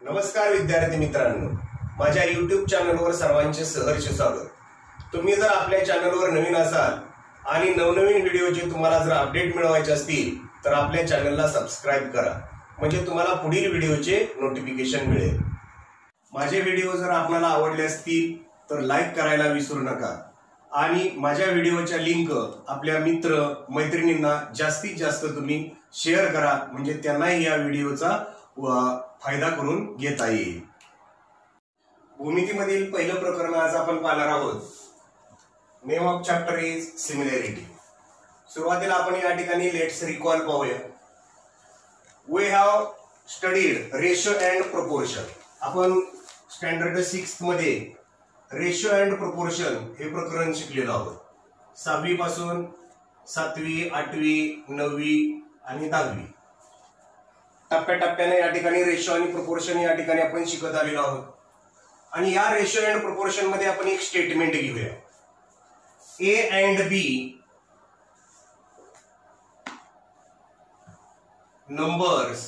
नमस्कार विद्यार्थी मित्रांनो, माझ्या YouTube चॅनलवर सर्वांचे सहर्ष स्वागत। तुम्ही जर आपल्या चॅनलवर नवीन असाल आणि नवनवीन व्हिडिओचे तुम्हाला जर अपडेट मिळवायचे असतील तर आपल्या चॅनलला सबस्क्राइब करा, म्हणजे तुम्हाला पुढील व्हिडिओचे नोटिफिकेशन मिळेल। माझे व्हिडिओ जर आपल्याला आवडले असतील तर लाईक करायला विसरू नका आणि माझ्या व्हिडिओच्या लिंक आपल्या मित्र मैत्रिणींना जास्तीत जास्त तुम्ही शेअर करा, म्हणजे त्यांनाही या व्हिडिओचा फायदा करून घेता येईल। भूमितीमधील पहिलं प्रकरण आज आपण पाहणार आहोत। Name of chapter is similarity. सुरुवातीला आपण या ठिकाणी लेट्स रिकॉल पाहूया। We have studied ratio and proportion. आपण स्टँडर्ड 6 मध्ये रेशो अँड प्रोपोर्शन हे प्रकरण शिकलेलो आहोत। 6वी पासून 7वी 8वी 9वी आणि 10वी टप्प्याटप्प्याने या ठिकाणी रेशो आणि प्रोपोर्शन या ठिकाणी आपण शिकत आलेलो आहोत। आणि या रेशो अँड प्रोपोर्शन मध्ये आपण एक स्टेटमेंट घेऊया। A and B numbers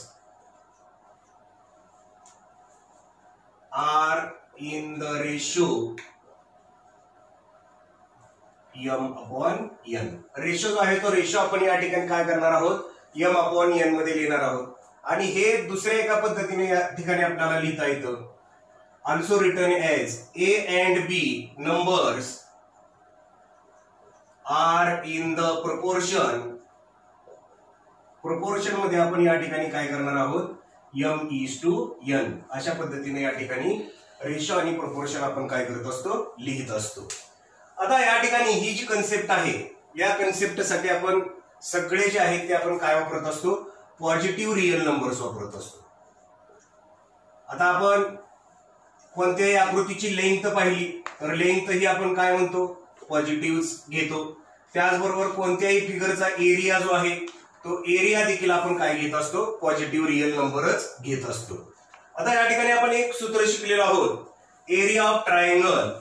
are in the ratio m/n। Ratio जो आहे तो रेशो आपण या ठिकाणी काय करणार आहोत, m/n मध्ये लिहिणार आहोत। आणि हे दुसऱ्या एका पद्धतीने या ठिकाणी आपल्याला लिहिता येतं। Also written as A and B numbers are in the proportion. Proportion मध्ये आपण या ठिकाणी काय करणार आहोत, m/n अशा पद्धतीने या ठिकाणी रेशो आणि प्रोपोर्शन आपण काय करत असतो, लिहित असतो। आता या ठिकाणी ही जी कन्सेप्ट आहे, या कन्सेप्ट साठी आपण सगळे जे आहेत ते आपण काय वापरत असतो, पॉझिटिव्ह रियल नंबर्स वापरत असतो। आता आपण कोणत्याही आकृतीची लेंथ पाहिली तर लेंथ ही आपण काय म्हणतो, पॉझिटिव्ह घेतो। त्याचबरोबर कोणत्याही फिगरचा एरिया जो आहे तो एरिया देखील आपण काय घेत असतो, पॉझिटिव्ह रियल नंबरच घेत असतो। आता या ठिकाणी आपण एक सूत्र शिकलेलो आहोत, एरिया ऑफ ट्रायंगल।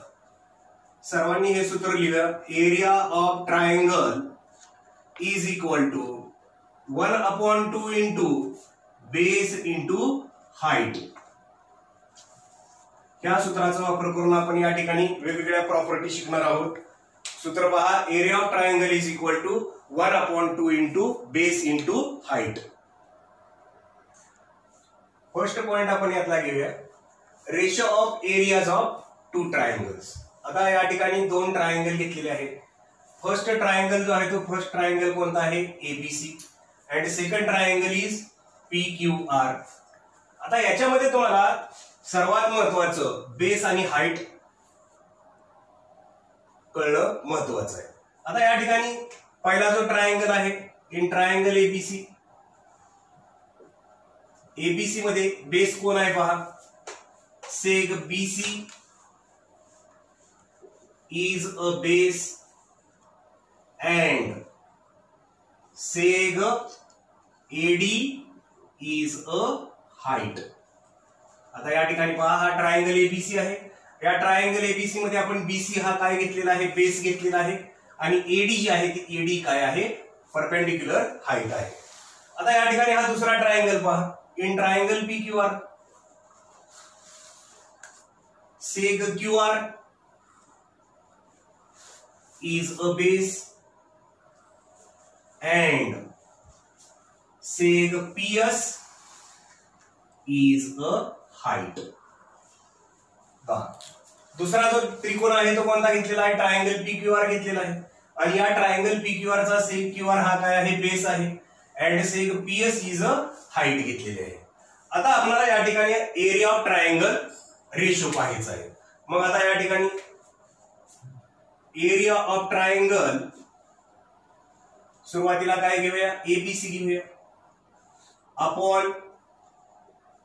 सर्वांनी हे सूत्र लिहा। Area of triangle is equal to 1/2 into base into height. या सूत्राचा वापर करून आपण या ठिकाणी वेगवेगळ्या प्रॉपर्टी शिकणार आहोत। सूत्र पहा, area of triangle is equal to 1/2 into base into height. First point आपण यातला घेऊया, ratio of areas of two triangles. आता या ठिकाणी दोन ट्रायंगल घेतलेले आहेत। फर्स्ट ट्रायंगल जो आहे तो फर्स्ट ट्रायंगल कोणता आहे, ABC, and second triangle is PQR. आता याच्यामध्ये तुम्हाला सर्वात महत्वाचं बेस आणि हाइट कळणं महत्वाचं आहे। आता या ठिकाणी पहिला जो ट्रायंगल आहे, इन ट्रायंगल एबीसी, एबीसी मध्ये बेस कोण आहे पहा, सेग BC is a base and seg AD is a height। आता या ठिकाणी पहा, हा ट्रायंगल एबीसी आहे। या ट्रायंगल एबीसी मध्ये आपण बीसी हा काय घेतलेला आहे, बेस घेतलेला आहे, आणि एडी जी आहे ती एडी काय आहे, परपेंडिक्युलर हाइट आहे। आता या ठिकाणी हा दुसरा ट्रायंगल पहा, in triangle PQR, सेग QR is a base and seg PS is a height। दुसरा जो त्रिकोण आहे तो कोणता घेतलेला आहे, ट्रायंगल पीक्यूआर घेतलेला आहे। आणि या ट्रायंगल पीक्यूआर चा सेग क्यूआर हा काय आहे, बेस आहे, and सेग PS is a height घेतलेली आहे। आता आपल्याला या ठिकाणी एरिया ऑफ ट्रायंगल रेशो पाहायचा आहे। मग आता या ठिकाणी एरिया ऑफ ट्रायंगल सुरुवातीला काय घेऊया, एबीसी घेऊया, अपॉन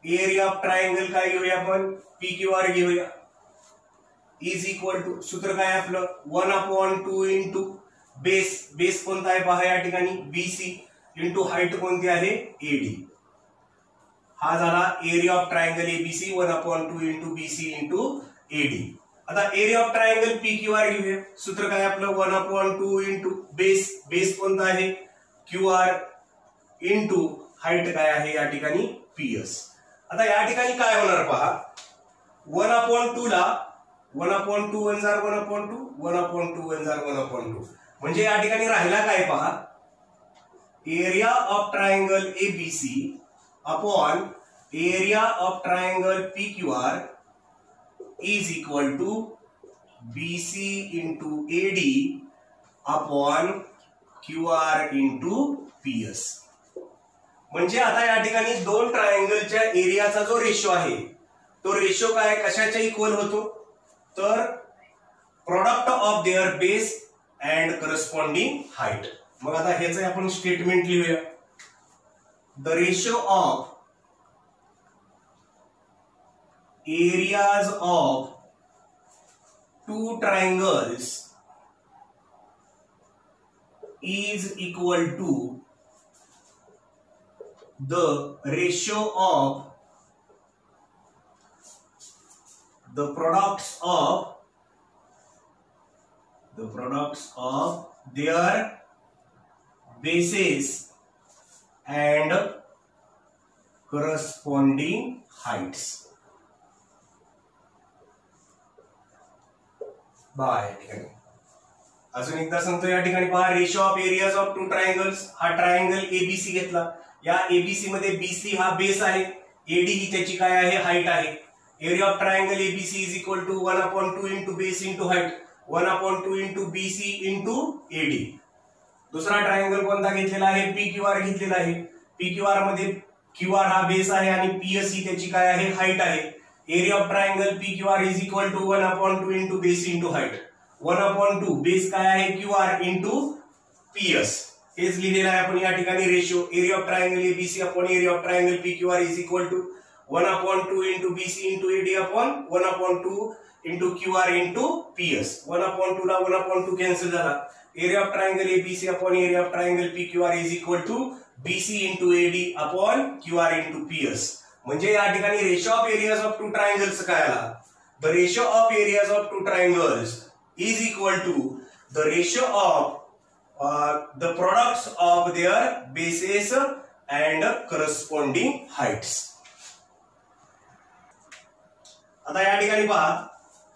एरिया ऑफ ट्रायंगल काय घेऊया आपण, पीक्यूआर घेऊया, इज इक्वल टू सूत्र काय आपलं 1/2 इंटू बेस, बेस कोणता आहे पहा या ठिकाणी बीसी, इंटू हाइट कोणती आहे, एडी। हा झाला area of triangle ABC 1/2 into BC into AD. आता एरिया ऑफ ट्रायंगल पीक्यूआर घेऊया, सूत्र काय आपलं 1/2 इंटू बेस, बेस कोणता आहे क्यूआर, इंटू हाइट काय आहे या ठिकाणी पीएस। आता या ठिकाणी काय होणार पहा, 1/2 ला 1/2 1 जार 1/2 1/2 1 जार 1/2 म्हणजे या ठिकाणी राहिला काय पहा, area of triangle ABC upon area of triangle PQR is equal to BC into AD upon QR into PS. म्हणजे आता या ठिकाणी दोन ट्रायंगलच्या एरियाचा जो रेशो आहे तो रेशो काय कशाच्या इक्वल होतो, तर product of their base and corresponding height. मग आता ह्याचं आपण स्टेटमेंट लिहूया. The ratio of areas of two triangles is equal to the ratio of the products of their bases and corresponding heights. By. अजून एकदा सांगतो, या ठिकाणी पहा, ratio of areas of two triangles. हा ट्रायंगल एबीसी घेतला, या एबीसी मध्ये बीसी हा बेस आहे, एडी ही त्याची काय आहे, हाईट आहे. Area of triangle ABC is equal to 1/2 into base into height, 1/2 into BC into AD. दुसरा ट्रायंगल कोणता घेतलेला आहे, पीक्यूआर घेतलेला आहे. पीक्यूआर मध्ये क्यूआर हा बेस आहे आणि पीएस ही त्याची काय आहे, हाईट आहे. Area of triangle PQR is equal to 1/2 into base into height, 1/2 base काय आहे, क्यूआर इंटू पीएस. हेच लिहिलेलं आहे आपण या ठिकाणी ratio. Area of triangle ABC upon area of triangle PQR is equal to 1/2 into BC into AD upon 1/2 into QR into PS. 1/2 ला 1/2 cancel झाला. Area of triangle ABC upon area of triangle PQR is equal to BC into AD upon QR into PS. म्हणजे या ठिकाणी ratio of areas of two triangles काय आला, the ratio of areas of two triangles is equal to the ratio of the products of their bases and corresponding heights. आता या ठिकाणी पहा,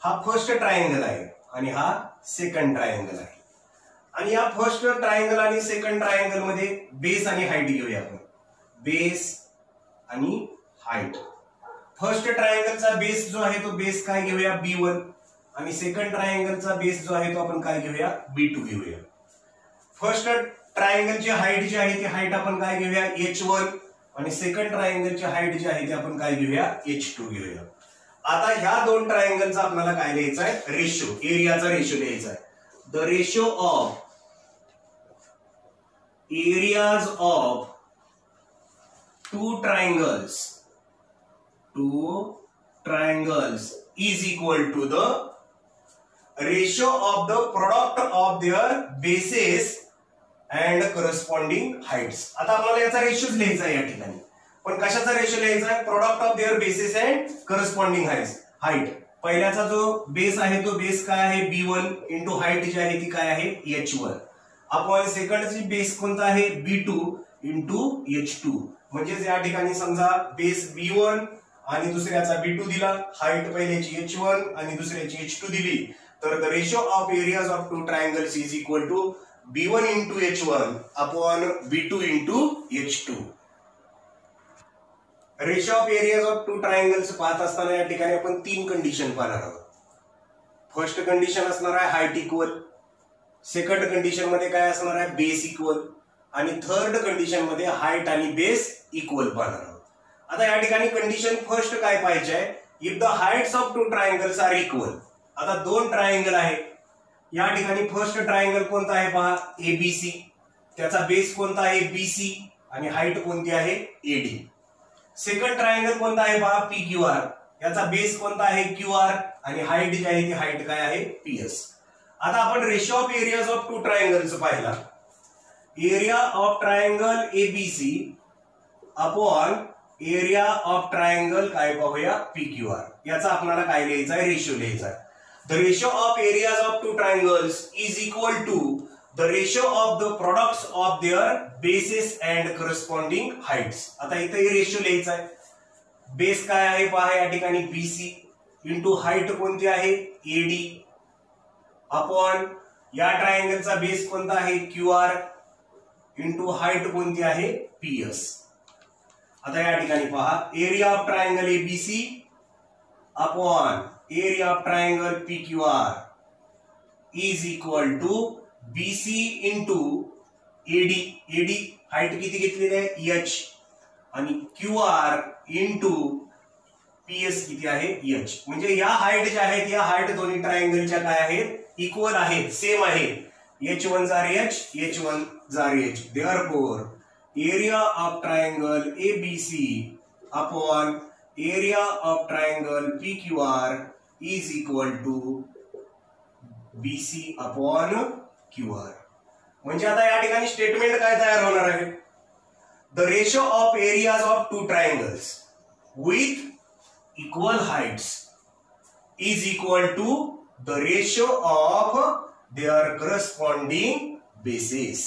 हा फर्स्ट ट्रायंगल आहे आणि हा सेकंड ट्रायंगल आहे. आणि या फर्स्ट ट्रायंगल आणि सेकंड ट्रायंगल मध्ये बेस आणि हाईट घेऊया आपण. बेस आणि हाईट. फर्स्ट ट्रायंगलचा बेस जो आहे तो बेस काय घेऊया, B1, आणि सेकंड ट्रायंगलचा बेस जो आहे तो आपण काय घेऊया, B2 घेऊया. फर्स्ट ट्रायंगलची हाईट जी आहे ती हाईट आपण काय घेऊया, H1, आणि सेकंड ट्रायंगलची हाईट जी आहे ती आपण काय घेऊया, H2 घेऊया. आता ह्या दोन ट्रायंगलचा आपल्याला काय लिहायचं आहे, रेशो, एरियाचा रेशो लिहायचा आहे. The ratio of areas of two triangles is equal to the ratio of the product of their bases and corresponding heights. आता आपल्याला याचा रेशोच लिहायचा आहे या ठिकाणी, पण कशाचा रेशो लिहायचा आहे, product of their bases and corresponding height. पहिल्याचा जो बेस आहे तो बेस काय आहे, B1 इंटू हाईट जी आहे ती काय आहे, H1 अपॉन सेकंडची बेस कोणता आहे, B2 इंटू H2. म्हणजेच या ठिकाणी समजा बेस B1 आणि दुसऱ्याचा B2 दिला, हाईट पहिल्याची H1 आणि दुसऱ्याची H2 दिली, तर the ratio of areas of two triangles is equal to B1 into H1 upon B2 into H2. Ratio of areas of two triangles पाहत असताना या ठिकाणी आपण तीन कंडिशन पाहणार आहोत. फर्स्ट कंडिशन असणार आहे हाईट इक्वल, सेकंड कंडिशन मध्ये काय असणार आहे, बेस इक्वल, आणि थर्ड कंडिशन मध्ये हाईट आणि बेस इक्वल पाहणार आहोत. आता या ठिकाणी कंडिशन फर्स्ट काय पाहिजे आहे, if the heights of two triangles are equal. आता दोन ट्रायंगल आहे, या ठिकाणी फर्स्ट ट्रायंगल कोणता आहे पहा, एबीसी, त्याचा बेस कोणता आहे, बीसी, आणि हाईट कोणती आहे, एडी. सेकंड ट्रायंगल कोणता आहे पहा, पीक्यूआर, याचा बेस कोणता आहे, क्यूआर, आणि हाईट जी आहे ती हाईट काय आहे, पीएस. आता आपण ratio of areas of two triangles पाहिला. Area of triangle ABC upon area of triangle काय पाहूया, पीक्यूआर. याचा आपल्याला काय लिहायचा आहे, रेशो लिहायचा आहे. The ratio of areas of two triangles is equal to the ratio of the products of their bases and corresponding heights. आता इथे रेशो लिहायचा आहे. बेस काय आहे पहा या ठिकाणी बीसी इंटू हाईट कोणती आहे एडी अपॉन या ट्रायंगलचा बेस कोणता आहे क्यूआर इंटू हाईट कोणती आहे पीएस. आता या ठिकाणी पहा area of triangle ABC upon area of triangle PQR is equal to BC into AD. AD height किती घेतलेली आहे एच आणि क्यूआर इंटू पीएस किती आहे एच. म्हणजे या हाईट ज्या आहेत या हाईट दोन्ही ट्रायंगलच्या काय आहेत इक्वल आहेत सेम आहेत. h1 जार h h1 जार h. Therefore area of triangle ABC upon area of triangle PQR is equal to BC upon QR. म्हणजे आता या ठिकाणी स्टेटमेंट काय तयार होणार आहे the ratio of areas of two triangles with equal heights is equal to the ratio of their corresponding bases.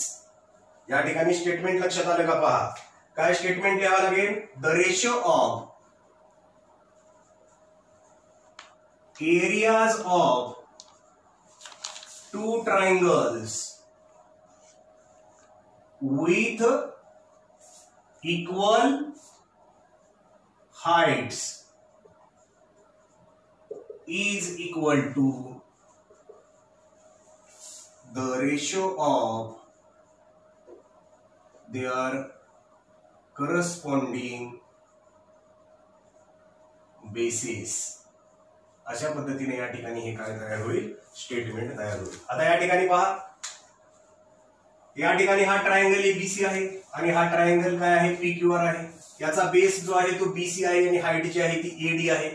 या ठिकाणी स्टेटमेंट लक्षात आलं का पहा. काय स्टेटमेंट लिहावं लागेल the ratio of areas of two triangles with equal heights is equal to the ratio of their corresponding bases. अशा पद्धतीने या ठिकाणी हे काय तयार होईल स्टेटमेंट तयार होईल. आता या ठिकाणी पहा या ठिकाणी हा ट्रायंगल एबीसी आहे आणि हा ट्रायंगल काय आहे पीक्यूआर आहे. याचा बेस जो आहे तो बीसी आहे आणि हाईट जी आहे ती एडी आहे.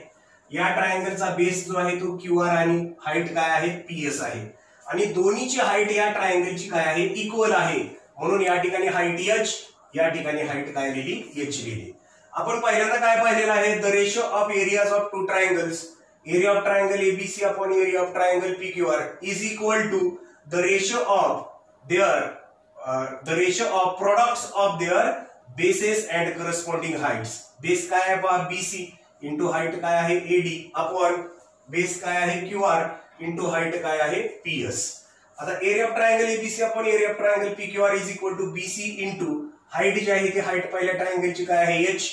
या ट्रायंगलचा बेस जो आहे तो क्यूआर आणि हाईट काय आहे पीएस आहे. आणि दोन्हीची हाईट या ट्रायंगलची काय आहे इक्वल आहे. म्हणून या ठिकाणी हाईट एच या ठिकाणी हाईट काय लिहिली एच लिहिली. आपण पहिल्यांदा काय पाहिलेलं आहे the ratio of areas of two triangles area of triangle ABC upon area of triangle PQR is equal to the ratio of their the ratio of products of their bases and corresponding heights. Base काय आहे पहा BC into height काय आहे AD upon base काय आहे QR into height काय आहे PS. आता area of triangle ABC upon area of triangle PQR is equal to BC into height जी आहे ती हाईट पहिल्या ट्रायंगलची काय आहे H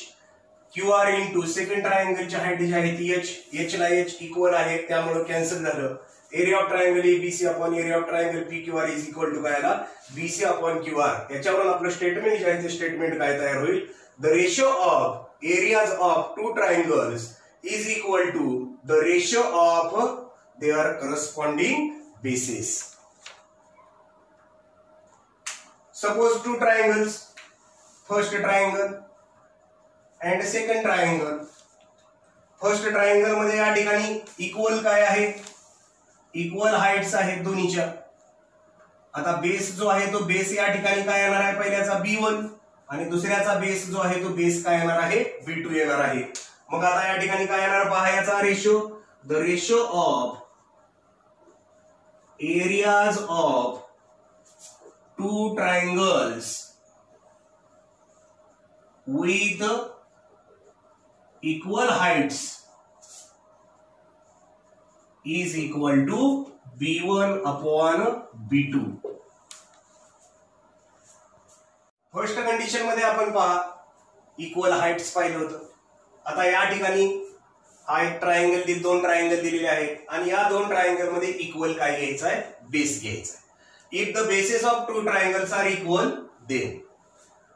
QR इंटू सेकंड ट्रायंगलची हाईट जी आहे ती H. H ला H इक्वल आहे त्यामुळे कॅन्सल झालं. Area of triangle ABC upon area of triangle PQR is equal to काय आला बीसी अपॉन क्यूआर. याच्यावरून आपलं स्टेटमेंट जे आहे ते स्टेटमेंट काय तयार होईल the ratio of areas of two triangles is equal to the ratio of their corresponding bases. Suppose two triangles first triangle and second triangle. First triangle मध्ये या ठिकाणी इक्वल काय आहे इक्वल हाइट्स आहेत दोन्हीच्या. आता बेस जो आहे तो बेस या ठिकाणी काय येणार आहे पहिल्याचा B1 आणि दुसऱ्याचा बेस जो आहे तो बेस काय येणार आहे B2 येणार आहे. मग आता या ठिकाणी काय येणार पहा याचा ratio the ratio of areas of two triangles with equal heights is equal to B1 upon B2. First condition मध्ये आपण पहा इक्वल हाइट्स पाहिलं होतं. आता या ठिकाणी हा एक ट्रायंगल दोन ट्रायंगल दिलेले आहेत आणि या दोन ट्रायंगल मध्ये इक्वल काय घ्यायचं आहे बेस घ्यायचा आहे. If the bases of two triangles are equal then.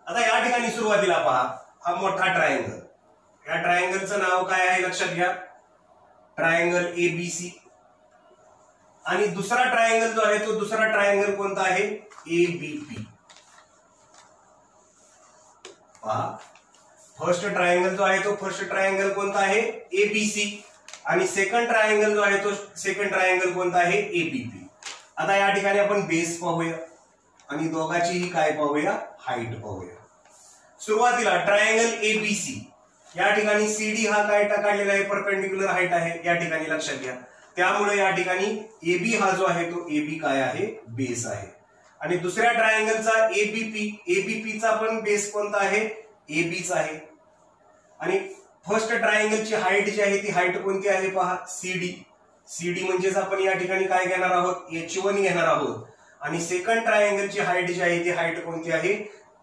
आता या ठिकाणी सुरुवातीला पहा हा मोठा ट्रायंगल या ट्रायंगलचं नाव काय आहे लक्षात घ्या ट्रायंगल एबीसी. आणि दुसरा ट्रायंगल जो आहे तो दुसरा ट्रायंगल कोणता आहे एबीपी. पहा फर्स्ट ट्रायंगल जो आहे तो फर्स्ट ट्रायंगल कोणता आहे एबीसी आणि सेकंड ट्रायंगल जो आहे तो सेकंड ट्रायंगल कोणता आहे एबीपी. आता या ठिकाणी आपण बेस पाहूया आणि दोघांचीही काय पाहूया हाईट पाहूया. सुरुवातीला ट्रायंगल एबीसी या ठिकाणी सीडी हा काय काढलेला आहे परपेंडिक्युलर हाईट आहे या ठिकाणी लक्षात घ्या. त्यामुळे या ठिकाणी एबी हा जो आहे तो एबी काय आहे बेस आहे. आणि दुसऱ्या ट्रायंगलचा एबीपीचा पण बेस कोणता आहे एबीच आहे. आणि फर्स्ट ट्रायंगलची हाईट जी आहे ती हाईट कोणती आहे पहा, CD. CD म्हणजेच आपण या ठिकाणी काय घेणार आहोत, H1 घेणार आहोत. आणि सेकंड ट्रायंगलची हाईट जी आहे ती हाईट कोणती आहे,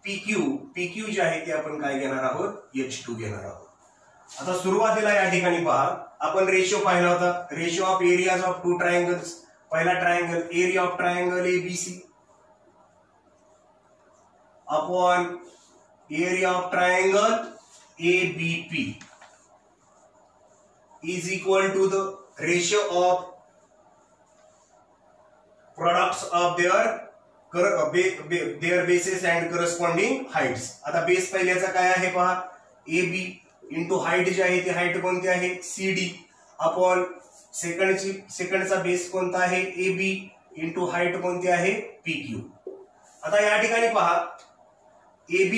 PQ. PQ जी आहे ती आपण काय घेणार आहोत, H2 घेणार आहोत. आता सुरुवातीला या ठिकाणी पहा, आपण रेशिओ पाहिला होता, ratio of areas of two triangles. पहिला triangle, area of triangle ABC upon area of triangle ABP is equal to the ratio of products of their bases and corresponding heights. आता बेस पहिल्याचा काय आहे पहा, AB into height जी आहे ती height कोणती आहे, CD अपॉन सेकंडचा बेस कोणता आहे, AB इंटू हाईट कोणती आहे, PQ. आता या ठिकाणी पहा, AB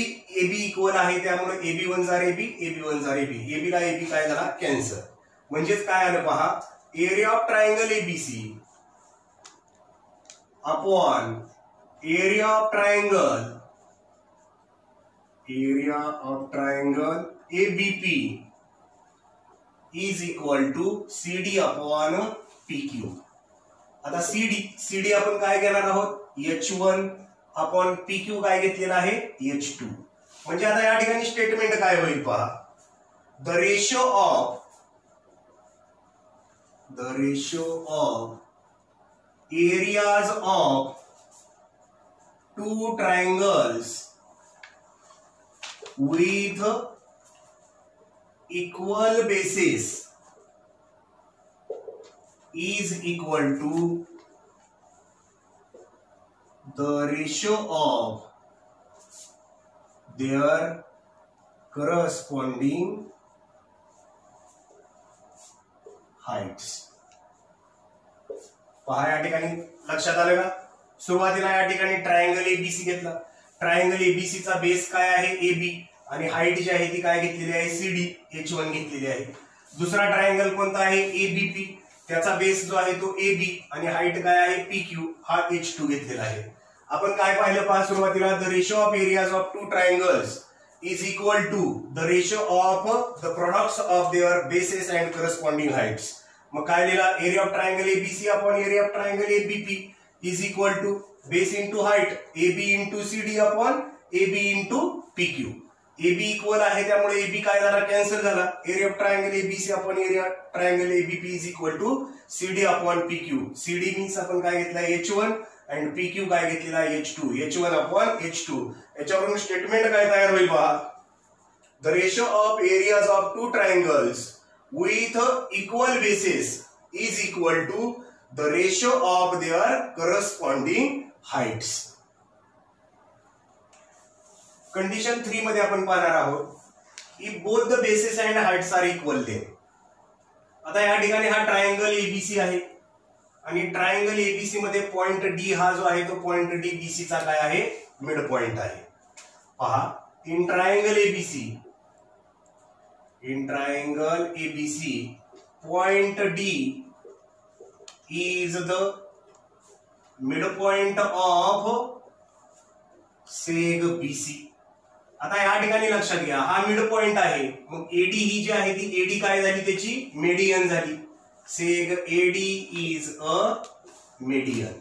इक्वल आहे, त्यामुळे AB1 जार AB, AB1 जार AB, AB ला AB काय झाला, कॅन्सल. म्हणजेच काय आलं पहा, area of triangle ABC upon area of triangle ABP is equal to CD upon PQ. आता CD आपण काय घेणार आहोत, H1 अपॉन PQ काय घेतलेला आहे, H2. म्हणजे आता या ठिकाणी स्टेटमेंट काय होईल पहा, the ratio of areas of two triangles with equal bases is equal to the ratio of their corresponding heights. पहा या ठिकाणी लक्षात आलं का, सुरुवातीला या ठिकाणी ट्रायंगल ABC घेतला. ट्रायंगल ABC चा बेस काय आहे, AB, आणि हाईट जी आहे ती काय घेतलेली आहे, CD, H1 घेतलेली आहे. दुसरा ट्रायंगल कोणता आहे, ABP, त्याचा बेस जो आहे तो AB आणि हाईट काय आहे, PQ, हा H2 घेतलेला आहे. आपण काय पाहिलं पहा सुरुवातीला, the ratio of areas of two triangles is equal to the ratio of the products of their bases and corresponding heights. मग काय लिहिला, area of triangle ABC upon area of triangle ABP is equal to base into height AB into CD upon AB into PQ. AB equal आहे त्यामुळे AB काय झाला, cancel झाला. Area of triangle ABC upon area triangle ABP is equal to CD upon PQ. CD means आपण काय घेतला, H1, आणि PQ काय घेतलेला, H2, H1 अपॉन H2. याच्यावरून स्टेटमेंट काय तयार होईल पहा, the ratio of areas of two triangles with equal bases is equal to the ratio of their corresponding heights. Condition 3 मध्ये आपण पाहणार आहोत, if both the bases and heights are equal then. आता या ठिकाणी हा ट्रायंगल ABC आहे आणि ट्रायंगल ABC मध्ये पॉइंट D हा जो आहे तो पॉइंट D BC चा काय आहे, मिड पॉइंट आहे. पहा, in triangle ABC, point D is the midpoint of seg BC. आता या ठिकाणी लक्षात घ्या, हा मिड पॉइंट आहे, मग AD ही जी आहे ती AD काय झाली, त्याची मेडियन झाली. सेग AD इज अ मेडियन.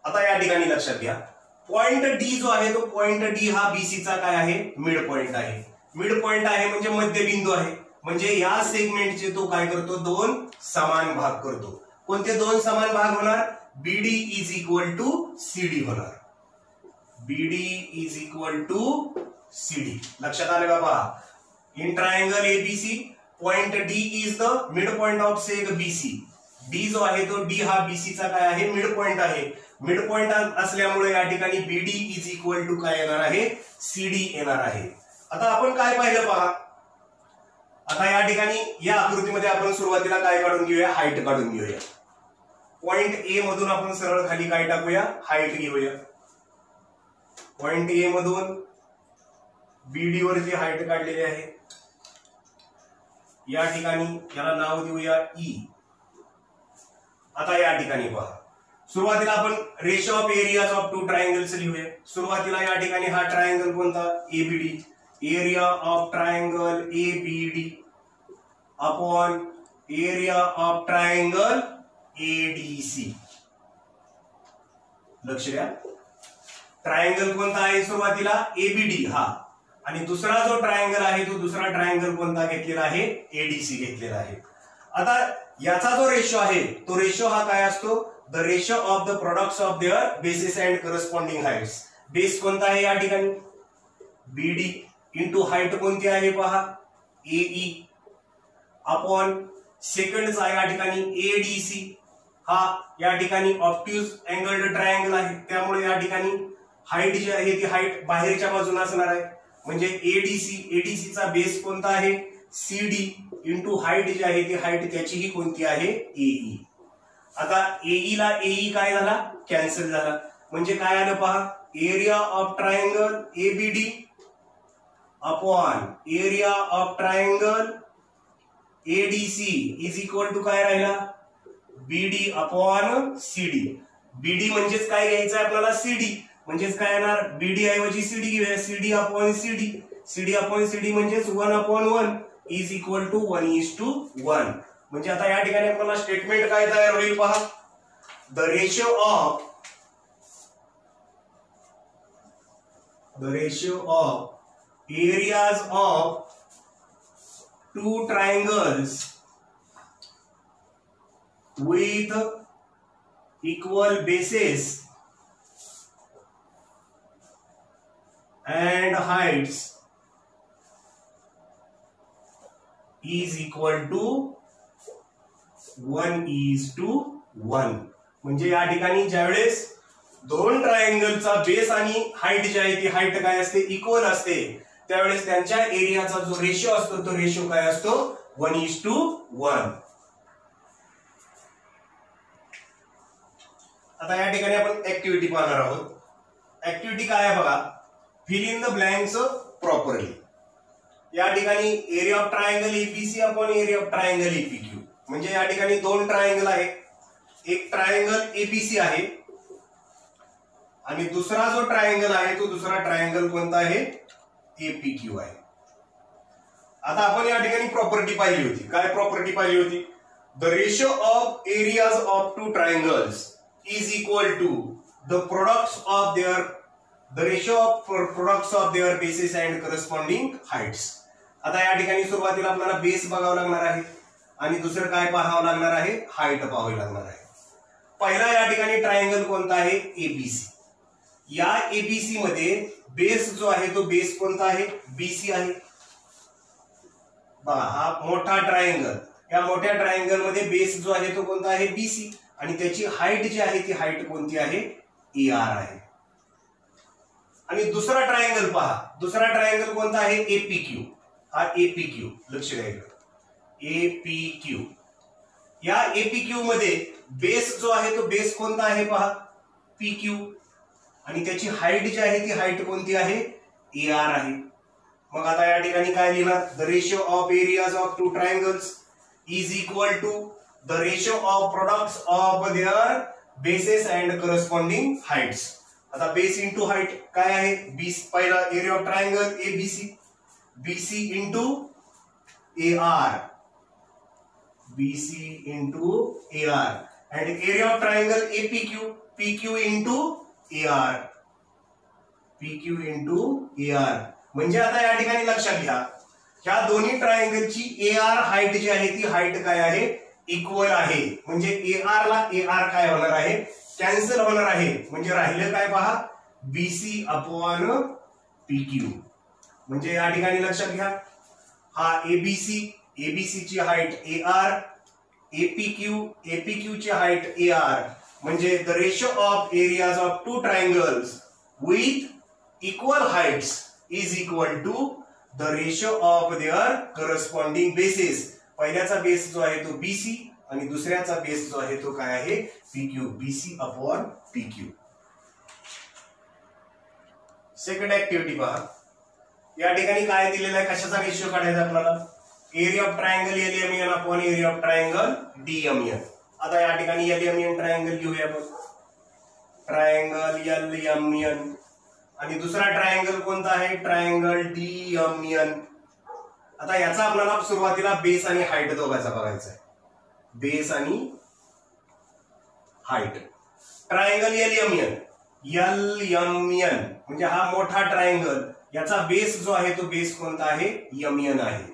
आता या ठिकाणी लक्षात घ्या, पॉइंट D जो आहे तो पॉइंट D हा BC चा काय आहे, मिड पॉइंट आहे. मिड पॉइंट आहे म्हणजे मध्यबिंदू आहे, म्हणजे या सेगमेंटचे तो काय करतो, दोन समान भाग करतो. कोणते दोन समान भाग होणार, BD is equal to CD होणार. BD is equal to CD. लक्षात आलं का पहा, in triangle ABC point D is the midpoint of seg BC. D जो आहे तो D हा BC चा काय आहे, मिड पॉइंट आहे. मिड पॉइंट असल्यामुळे या ठिकाणी BD इज इक्वल टू काय येणार आहे, CD येणार आहे. आता आपण काय पाहिलं पहा, आता या ठिकाणी या आकृतीमध्ये आपण सुरुवातीला काय काढून घेऊया, हाईट काढून घेऊया. पॉइंट A मधून आपण सरळ खाली काय टाकूया, हाईट घेऊया. पॉइंट A मधून BD वरची हाईट काढलेली आहे. या ठिकाणी याला नाव देऊया E. आता या ठिकाणी पहा, सुरुवातीला आपण ratio of areas of two triangles लिहूया. सुरुवातीला या ठिकाणी हा ट्रायंगल कोणता, ABD. Area of triangle ABD upon area of triangle ADC. लक्ष द्या, ट्रायंगल कोणता आहे सुरुवातीला ABD हा, आणि दुसरा जो ट्रायंगल आहे तो दुसरा ट्रायंगल कोणता घेतलेला आहे ADC घेतलेला आहे. आता याचा जो रेशो आहे तो रेशो हा काय असतो, the ratio of the products of their bases and corresponding Heights. Base कोणता आहे या ठिकाणी BD इंटू हाइट कोणती आहे पहा AE अपॉन सेकंडचा या ठिकाणी ADC हा या ठिकाणी ऑब्ट्यूज अँगल्ड ट्रायंगल आहे, त्यामुळे या ठिकाणी हाइट जी आहे ती हाइट बाहेरच्या बाजूला असणार आहे. म्हणजे ADC चा बेस कोणता आहे CD इंटू हाइट जी आहे ती हाइट त्याचीही कोणती आहे AE. आता AE ला AE काय झाला कॅन्सल झाला, म्हणजे काय आलं पहा area of triangle ABD upon area of triangle ADC is equal to काय राहिला BD अपॉन CD. BD म्हणजेच काय घ्यायचं आहे आपल्याला CD, म्हणजेच काय येणार BD ऐवजी CD घेऊया, CD upon CD. CD upon CD म्हणजेच 1 अपॉन 1 इज इक्वल टू 1:1. म्हणजे आता या ठिकाणी आपल्याला स्टेटमेंट काय तयार होईल पहा, the ratio of areas of two triangles with equal bases and heights is equal to 1:1. म्हणजे या ठिकाणी ज्यावेळेस दोन ट्रायंगलचा बेस आणि हाइट जी आहे ती हाइट काय असते इक्वल असते, त्यावेळेस त्यांच्या एरियाचा जो रेशो असतो तो रेशो काय असतो 1:1. आता या ठिकाणी आपण ऍक्टिव्हिटी पाहणार आहोत. ऍक्टिव्हिटी काय आहे बघा, fill in the blanks properly. या ठिकाणी area of triangle ABC upon area of triangle APQ. म्हणजे या ठिकाणी दोन ट्रायंगल आहे, एक ट्रायंगल ABC आहे आणि दुसरा जो ट्रायंगल आहे तो दुसरा ट्रायंगल कोणता आहे APQ आहे. आता आपण या ठिकाणी प्रॉपर्टी पाहिली होती. काय प्रॉपर्टी पाहिली होती, the ratio of areas of two triangles is equal to the ratio of products of their bases and corresponding heights. आता या ठिकाणी सुरुवातीला आपल्याला बेस बघावं लागणार आहे आणि दुसरं काय पाहावं लागणार आहे हाइट पाहावी लागणार आहे. पहिला या ठिकाणी ट्रायंगल कोणता आहे ABC. या ABC मध्ये बेस जो आहे तो बेस कोणता आहे BC आहे. बघा हा मोठा ट्रायंगल, या मोठ्या ट्रायंगल मध्ये बेस जो आहे तो कोणता आहे BC आणि त्याची हाइट जी आहे ती हाइट कोणती आहे AR आहे. आणि दुसरा ट्रायंगल पहा, दुसरा ट्रायंगल कोणता आहे APQ. हा APQ लक्ष द्यायचं APQ. या APQ मध्ये बेस जो आहे तो बेस कोणता आहे पहा PQ आणि त्याची हाइट जी आहे ती हाइट कोणती आहे AR आहे. मग आता या ठिकाणी काय लिहिणार, the ratio of areas of two triangles is equal to the ratio of products of their bases and corresponding heights. आता बेस इंटू हाइट काय आहे पहिला area of triangle ABC, BC into AR, BC into AR and area of triangle APQ, PQ into AR, PQ into AR. म्हणजे आता या ठिकाणी लक्षात घ्या ह्या दोन्ही ट्रायंगलची AR हाइट जी आहे ती हाइट काय आहे इक्वल आहे. म्हणजे AR ला AR काय होणार आहे कॅन्सल होणार आहे. म्हणजे राहिलं काय पहा BC अपॉन PQ. म्हणजे या ठिकाणी लक्षात घ्या हा ABC ची हाइट AR, APQ ची हाइट AR. म्हणजे the ratio of areas of two triangles with equal heights is equal to the ratio of their corresponding bases. पहिल्याचा बेस जो आहे तो BC आणि दुसऱ्याचा बेस जो आहे तो काय आहे PQ, BC upon PQ. Second activity पहा, या ठिकाणी काय दिलेलं आहे, कशाचा रेशिओ काढायचा आपल्याला area of triangle LMN upon area of triangle DMN. आता या ठिकाणी LMN ट्रायंगल घेऊया आपण. ट्रायंगल LMN आणि दुसरा ट्रायंगल कोणता आहे, ट्रायंगल DMN. आता याचा आपल्याला सुरुवातीला बेस आणि हाईट दोघांचा बघायचा आहे. बेस आणि हाईट. ट्रायंगल LMN म्हणजे हा मोठा ट्रायंगल, याचा बेस जो आहे तो बेस कोणता आहे, MN आहे.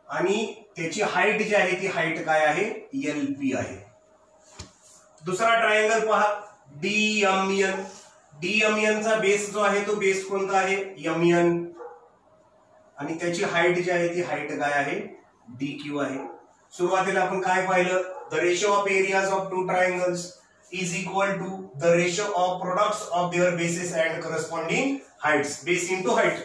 आणि त्याची हाईट जी आहे ती हाईट काय आहे, LP आहे. दुसरा ट्रायंगल पहा DMN चा बेस जो आहे तो बेस कोणता आहे, MN. आणि त्याची हाईट जी आहे ती हाईट काय आहे, DQ आहे. सुरुवातीला आपण काय पाहिलं, the ratio of areas of two triangles is equal to the ratio of products of their bases and corresponding heights. Base into height.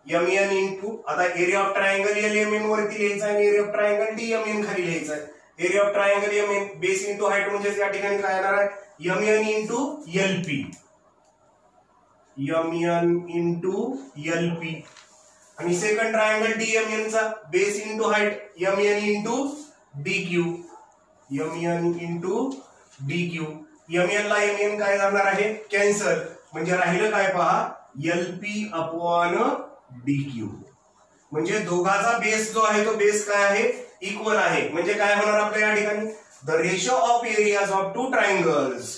MN into, आता एरिया ऑफ ट्रायंगल LMN वरती लिहायचा आणि एरिया ऑफ ट्रायंगल DMN खाली लिहायचा आहे. Area of triangle MN base into height म्हणजे या ठिकाणी काय येणार आहे, MN into LP. MN into LP. आणि सेकंड ट्रायंगल DMN चा base into height MN into DQ. MN into DQ. MN ला MN काय जाणार आहे, कॅन्सल. म्हणजे राहिलं काय पहा, LP अपॉन DQ. म्हणजे दोघाचा बेस जो आहे तो बेस काय आहे, इक्वल आहे. म्हणजे काय होणार आपल्या या ठिकाणी, the ratio of areas of two triangles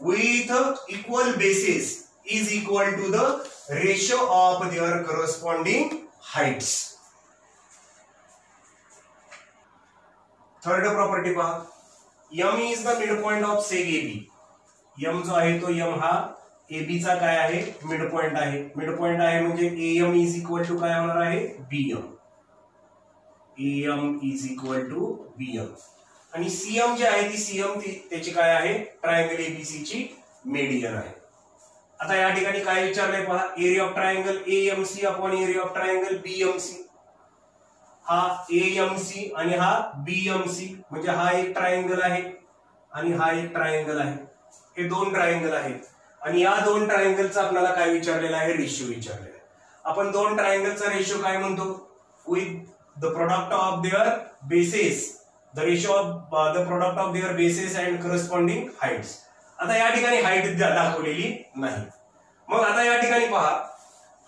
with equal bases is equal to the ratio of their corresponding heights. Third property पहा, M is the midpoint of seg AB. M जो आहे तो M हा AB चा काय आहे, midpoint आहे. Midpoint आहे म्हणजे AM इज इक्वल टू काय होणार आहे, BM. AM is equal to BM. आणि CM जे आहे ती CM त्याची काय आहे, ट्रायंगल ABC ची मेडियन आहे. आता या ठिकाणी काय विचारलंय पहा, area of triangle AMC upon area of triangle BMC. हा AMC आणि हा BMC म्हणजे हा एक ट्रायंगल आहे आणि हा एक ट्रायंगल आहे. हे दोन ट्रायंगल आहेत आणि या दोन ट्रायंगलचा आपल्याला काय विचारलेला आहे, रेशिओ विचारलेला आहे. आपण दोन ट्रायंगलचा रेशिओ काय म्हणतो, with the product of their bases, the ratio of the product of their bases and corresponding Heights. आता या ठिकाणी हाइट दाखवलेली नाही. मग आता या ठिकाणी पहा,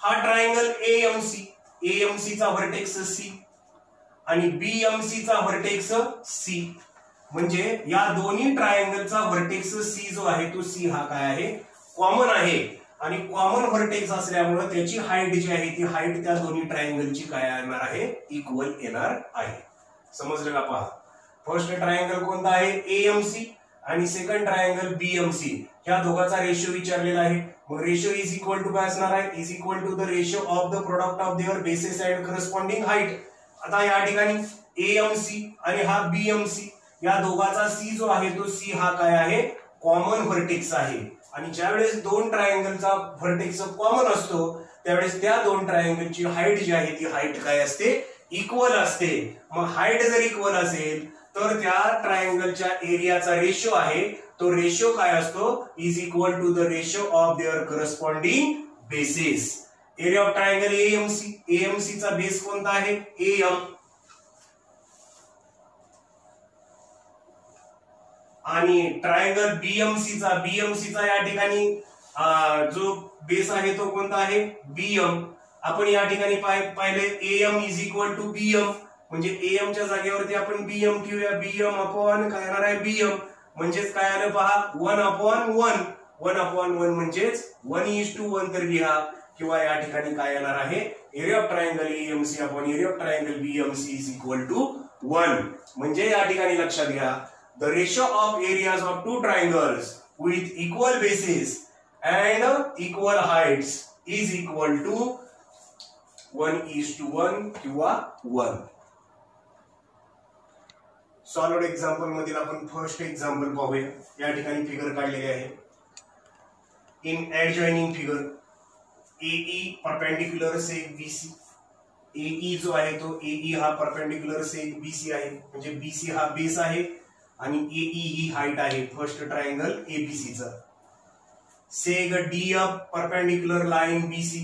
हा ट्रायंगल AMC चा व्हर्टेक्स C आणि BMC चा व्हर्टेक्स C. म्हणजे या दोन्ही ट्रायंगलचा व्हर्टेक्स C जो आहे तो C हा काय आहे, कॉमन आहे. आणि कॉमन व्हर्टेक्स असल्यामुळे त्याची हाईट जी आहे ती हाईट त्या दोन्ही ट्रायंगलची काय येणार आहे, इक्वल येणार आहे. समजलं का पहा, फर्स्ट ट्रायंगल कोणता आहे, AMC आणि सेकंड ट्रायंगल BMC. ह्या दोघांचा रेशिओ विचारलेला आहे. मग रेशिओ इज इक्वल टू काय असणार आहे, is equal to the ratio of the product of their bases and corresponding height. आता या ठिकाणी AMC आणि हा BMC या दोघांचा C जो आहे तो C हा काय आहे, कॉमन व्हर्टेक्स आहे. आणि ज्यावेळेस दोन ट्रायंगलचा व्हर्टेक्स कॉमन असतो त्यावेळेस त्या दोन ट्रायंगलची हाईट जी आहे ती हाईट काय असते, इक्वल असते. मग हाईट जर इक्वल असेल तर त्या ट्रायंगलच्या एरियाचा रेशिओ आहे तो रेशिओ काय असतो, is equal to the ratio of their corresponding bases. Area of triangle AMC चा बेस कोणता आहे, AM. आणि ट्रायंगल BMC चा या ठिकाणी जो बेस आहे तो कोणता आहे, BM. आपण या ठिकाणी पाहिले AM is equal to BM म्हणजे AM च्या जागेवरती आपण BM ठेवूया. BM अपॉन काय येणार आहे, BM. म्हणजेच काय आलं पहा, 1/1. 1/1 म्हणजेच 1:1 तर लिहा. किंवा या ठिकाणी काय येणार आहे, area of triangle AMC upon area of triangle BMC is equal to 1. म्हणजे या ठिकाणी लक्षात घ्या, the ratio of areas of two triangles with equal bases and equal heights is equal to 1:1 किंवा 1. सॉलिड एक्झाम्पल मधील आपण फर्स्ट एक्झाम्पल पाहूया. या ठिकाणी फिगर काढलेले आहे. In adjoining figure AE perpendicular seg BC. AE जो आहे तो AE हा परपेंडिक्युलर सेक BC आहे. म्हणजे BC हा बेस आहे आणि AE ही हाईट आहे फर्स्ट ट्रायंगल ABC चा. सेग DF perpendicular line BC.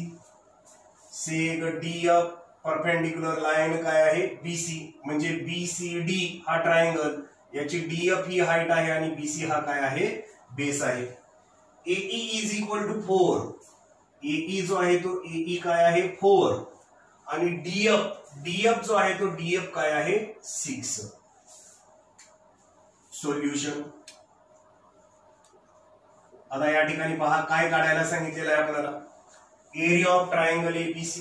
सेग DF perpendicular line काय आहे, BC. म्हणजे BCD हा ट्रायंगल, याची DF ही हाईट आहे आणि BC हा काय आहे, बेस आहे. AE is equal to 4. AE जो आहे तो AE काय आहे 4 आणि DF जो आहे तो DF काय आहे 6. सोल्युशन. आता या ठिकाणी पहा काय काढायला सांगितलेलं आहे आपल्याला. Area of triangle ABC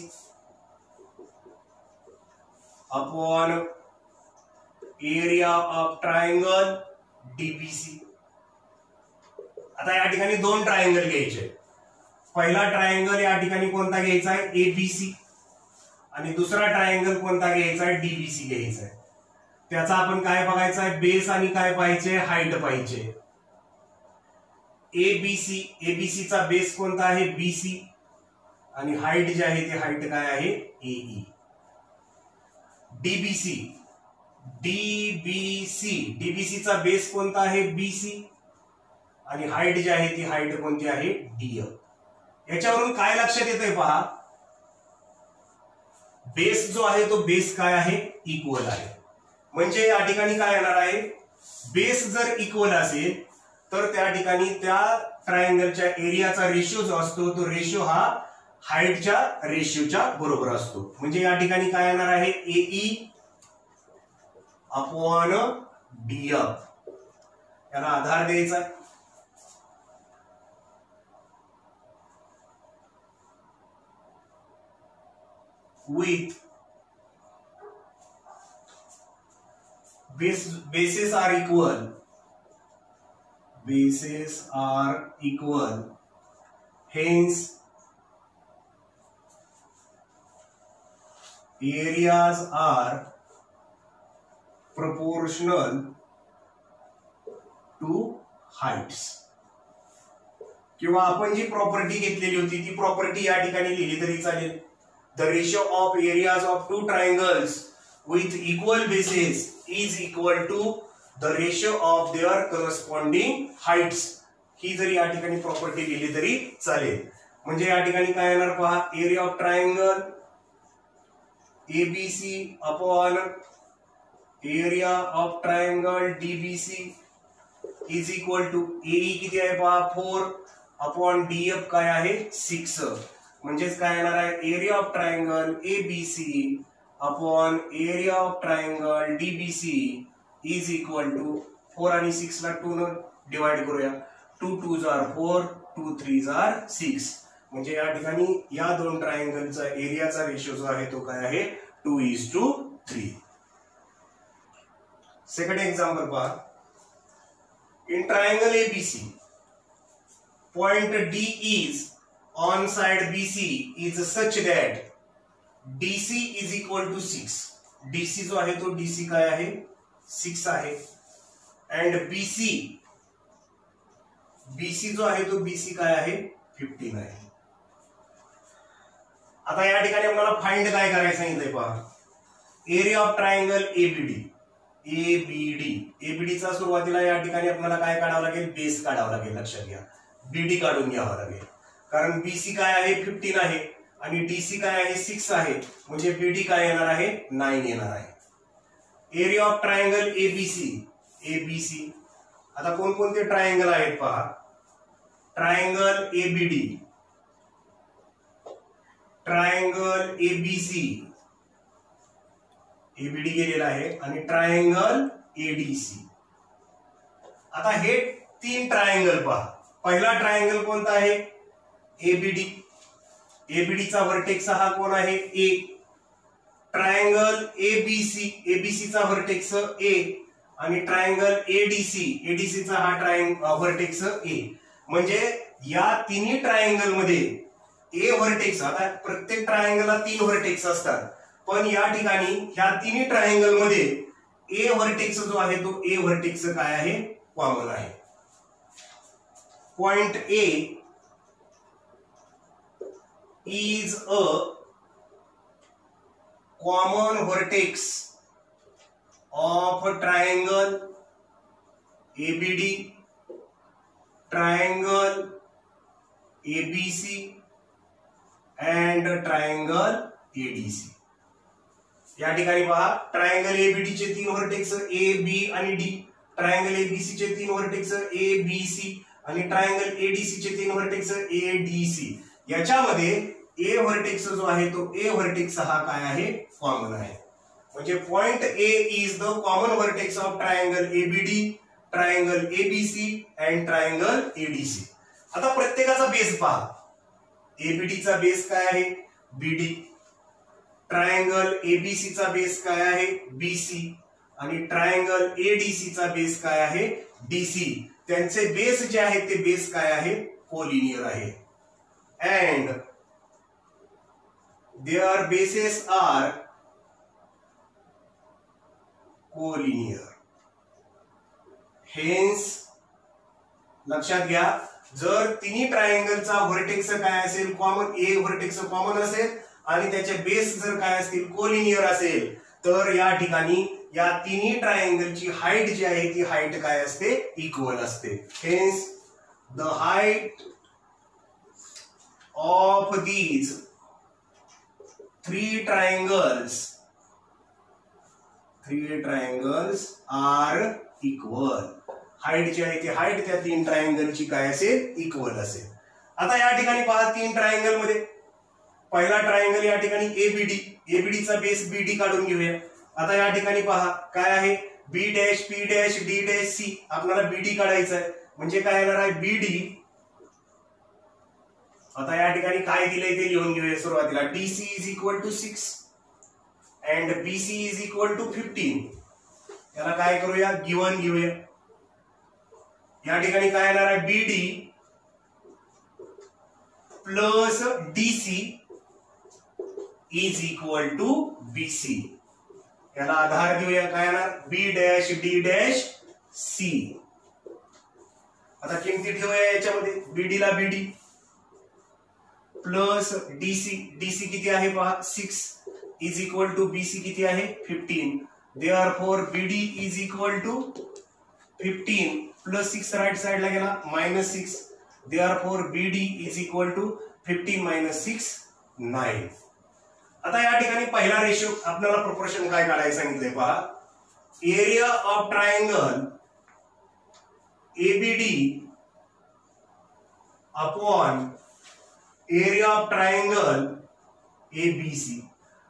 upon area of triangle DBC. आता या ठिकाणी दोन ट्रायंगल घ्यायचे. पहिला ट्रायंगल या ठिकाणी कोणता घ्यायचा आहे ABC आणि दुसरा ट्रायंगल कोणता घ्यायचा आहे DBC घ्यायचा आहे. त्याचा आपण काय बघायचं आहे बेस आणि काय पाहिजे हाईट पाहिजे. ABC चा बेस कोणता आहे BC आणि हाईट जी आहे ती हाईट काय आहे AE. DBC चा बेस कोणता आहे BC आणि हाईट जी आहे ती हाईट कोणती आहे DF. याच्यावरून काय लक्षात येतंय पहा बेस जो आहे तो बेस काय आहे इक्वल आहे. म्हणजे या ठिकाणी काय येणार आहे बेस जर इक्वल असेल तर त्या ठिकाणी त्या ट्रायंगलच्या एरियाचा रेशिओ जो असतो तो रेशिओ हा हाईटच्या रेशिओच्या बरोबर असतो. म्हणजे या ठिकाणी काय येणार आहे AE अपॉन DF. याला आधार द्यायचा आहे. with bases are equal, hence areas are proportional to heights. किंवा आपण जी प्रॉपर्टी घेतलेली होती ती प्रॉपर्टी या ठिकाणी लिहिली तरी चालेल. The ratio of areas of two triangles with equal bases is equal to the ratio of their corresponding heights. ही जरी या ठिकाणी प्रॉपर्टी लिहिली तरी चालेल. म्हणजे या ठिकाणी काय येणार पहा area of triangle ABC upon area of triangle DBC is equal to AE किती आहे पहा 4 अपॉन DF काय आहे 6. म्हणजेच काय येणार आहे area of triangle ABC upon area of triangle DBC is equal to 4 आणि 6 ला 2 ने डिवाइड करूया. 2 2s are 4 2 3s are 6. म्हणजे या ठिकाणी या दोन ट्रायंगलचा एरियाचा रेशिओ जो आहे तो काय आहे 2:3. सेकंड एक्झाम्पल पहा. In triangle ABC point D is on side BC is such that DC is equal to 6. DC जो आहे तो DC काय आहे 6 आहे. and BC जो आहे तो BC काय आहे 15 आहे. आता या ठिकाणी आपल्याला फाइंड काय करायचं सांगितलंय पहा एरिया ऑफ ट्रायंगल ABD चा सुरुवातीला या ठिकाणी आपल्याला काय काढावं लागेल बेस काढावं लागेल. लक्षात घ्या BD काढून घ्यावं लागेल कारण BC काय आहे 15 आहे आणि DC काय आहे 6 आहे. म्हणजे BD काय येणार आहे 9 येणार आहे. एरिया ऑफ ट्रायंगल ABC आता कोणकोणते ट्रायंगल आहेत पहा triangle ABD triangle ABC ABD गेलेला आहे आणि ट्रायंगल ADC. आता हे तीन ट्रायंगल पहा. पहिला ट्रायंगल कोणता आहे ABD चा व्हर्टेक्स हा कोण आहे A. ट्रायंगल ABC चा व्हर्टेक्स A आणि ट्रायंगल ADC चा हा व्हर्टेक्स A. म्हणजे या तिन्ही ट्रायंगल मध्ये A व्हर्टेक्स. आता प्रत्येक ट्रायंगलला 3 व्हर्टेक्स असतात पण या ठिकाणी ह्या तिन्ही ट्रायंगल मध्ये A व्हर्टेक्स जो आहे तो A व्हर्टेक्स काय आहे कॉमन आहे. Point A is a common vertex of triangle ABD, triangle ABC and triangle ADC. या ठिकाणी पहा ट्रायंगल ABD चे 3 व्हर्टेक्स A B आणि D, ट्रायंगल ABC चे 3 व्हर्टेक्स A B C आणि ट्रायंगल एडीसी चे 3 व्हर्टेक्स एडीसी, याच्यामध्ये ए व्हर्टेक्स जो आहे तो ए व्हर्टेक्स हा काय आहे, कॉमन आहे. म्हणजे point A is the common vertex of triangle ABD, triangle ABC and triangle ADC. आता प्रत्येकाचा बेस पहा. एबीडी चा बेस काय आहे, बीडी. ट्रायंगल एबीसी चा बेस काय आहे, बीसी. आणि ट्रायंगल एडीसी चा बेस काय आहे, डीसी. त्यांचे बेस जे आहेत ते बेस काय आहे, कोलिनियर आहे. And their bases are collinear. Hence लक्षात घ्या, जर तिन्ही ट्रायंगलचा व्हर्टेक्स काय असेल, कॉमन, ए व्हर्टेक्स कॉमन असेल आणि त्याचे बेस जर काय असतील, कोलिनियर असेल, तर या ठिकाणी या तिन्ही ट्रायंगलची हाईट जी आहे ती हाईट काय असते, इक्वल असते. Hence the height of these 3 triangles are equal. Height जी आहे ती हाईट त्या 3 ट्रायंगलची काय असेल, इक्वल असेल. आता या ठिकाणी पहा, 3 ट्रायंगल मध्ये पहिला ट्रायंगल या ठिकाणी एबीडी, एबीडीचा बेस बीडी काढून घेऊया. आता या ठिकाणी पहा काय आहे, B dash, P dash, D dash, C. आपल्याला बीडी काढायचं आहे, म्हणजे काय येणार आहे, बीडी. आता या ठिकाणी काय दिलंय ते लिहून घेऊया सुरुवातीला. DC is equal to 6 and BC is equal to 15. याला काय करूया, गिवन घेऊया. या ठिकाणी काय येणार आहे, BD plus DC is equal to BC. याला आधार देऊया, काय येणार, B dash, D dash, C. आता किमती ठेवूया याच्यामध्ये. बीडी ला बीडी प्लस डीसी, डीसी किती आहे पहा, 6 इज इक्वल टू बीसी किती आहे, 15. Therefore BD is equal to 15 plus 6 right साइडला गेला, -6. Therefore BD is equal to 15 - 6 9. आता या ठिकाणी पहिला रेशो आपल्याला प्रोपोर्शन काय काढायला सांगितले पहा. Area of triangle ABD upon area of triangle ABC.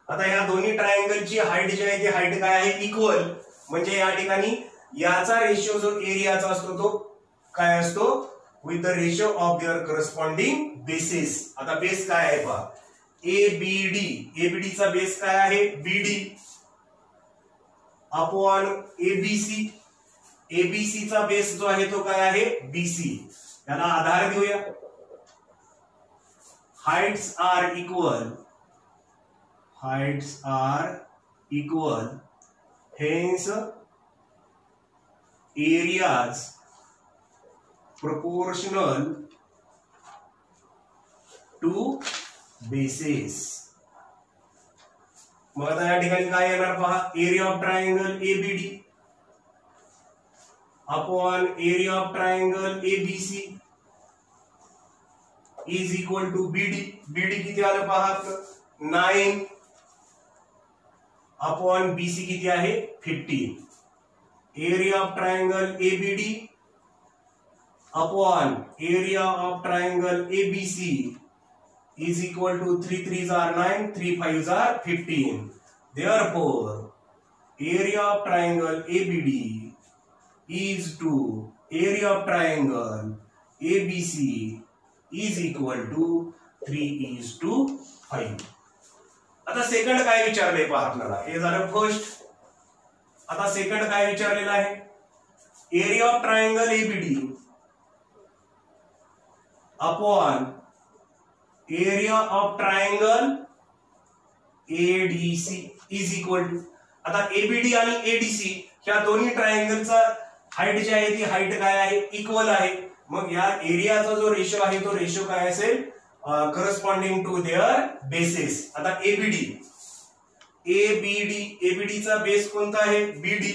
आता या दोन्ही ट्रायंगलची हाईट जी आहे ती हाईट काय आहे, इक्वल. म्हणजे या ठिकाणी याचा रेशो जो एरियाचा असतो तो काय असतो, with the ratio of their corresponding bases. आता बेस काय आहे पहा, एबीडी, एबीडी चा बेस काय आहे, बीडी अपॉन एबीसी, एबीसी चा बेस जो आहे तो काय आहे, बीसी. याला आधार देऊया. Heights are equal, heights are equal, hence areas proportional to bases. मग आता या ठिकाणी काय येणार पहा, area of triangle ABD upon area of triangle ABC is equal to BD. BD किती आलं पहा, 9 अपॉन बीसी किती आहे, 15. Area of triangle ABD upon area of triangle ABC is equal to 3 3s are 9, 3 5s are 15. Therefore, area of triangle ABD is to area of triangle ABC is equal to 3:5. आता second काय विचारले पहा आपल्याला, हे झालं first. आता second काय विचारलेलं आहे, area of triangle ABD upon area of triangle ADC is equal to. आता एबीडी आणि एडीसी या दोन्ही ट्रायंगलचा हाईट जी आहे ती हाईट काय आहे, इक्वल आहे. मग या एरियाचा जो रेशो आहे तो रेशो काय असेल, करस्पॉन्डिंग टू देअर बेसिस. आता एबीडी, एबीडी चा बेस कोणता आहे, बीडी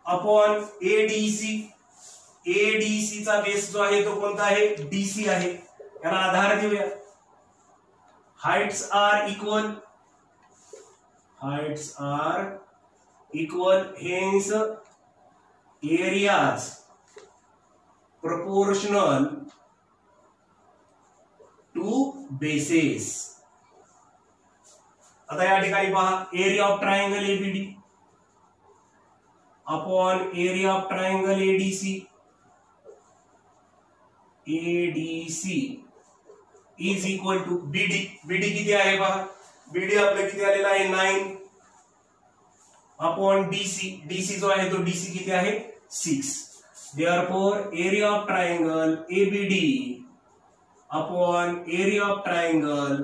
अपॉन एडीसी, एडीसी चा बेस जो आहे तो कोणता आहे, डीसी आहे. याला आधार देऊया. Heights are equal, heights are equal, hence areas proportional to bases. आता या ठिकाणी पहा area of triangle ABD upon area of triangle ADC is equal to BD. BD किती आहे पहा, बीडी आपलं किती आलेला आहे 9 अपॉन डीसी. डीसी जो आहे तो डीसी किती आहे 6. Therefore area of triangle ABD upon area of triangle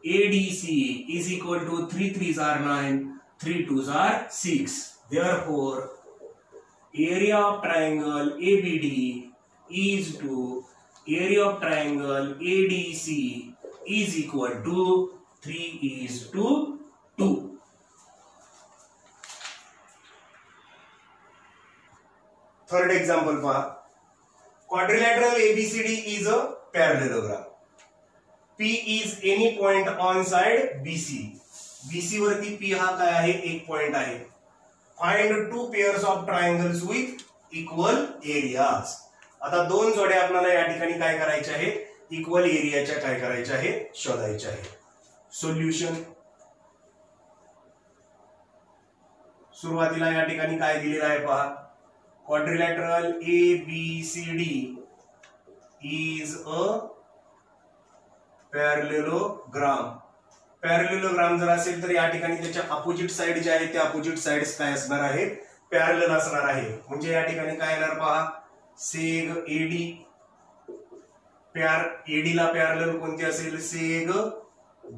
ADC is equal to 3 3s are 9, 3 2s are 6. Therefore area of triangle ABD is to area of triangle ADC is equal to 3:2. Third example पहा, quadrilateral ABCD is a parallelogram. P is any point on side BC. BC वरती P हा काय आहे, एक point आहे. Find two pairs of triangles with equal areas. आता दोन जोड्या आपल्याला या ठिकाणी काय करायचे आहे, इक्वल एरियाच्या काय करायचे आहे, शोधायचे आहे. सोल्युशन. सुरुवातीला या ठिकाणी काय दिलेलं आहे पहा, quadrilateral ABCD is a parallelogram. Parallelogram जर असेल तर या ठिकाणी त्याच्या अपोजिट साइड जे आहे त्या अपोजिट साइड्स काय असणार आहेत, पॅरलल असणार आहे. म्हणजे या ठिकाणी काय येणार पहा, सेग एडी, एडी ला पॅरलल कोणती असेल, seg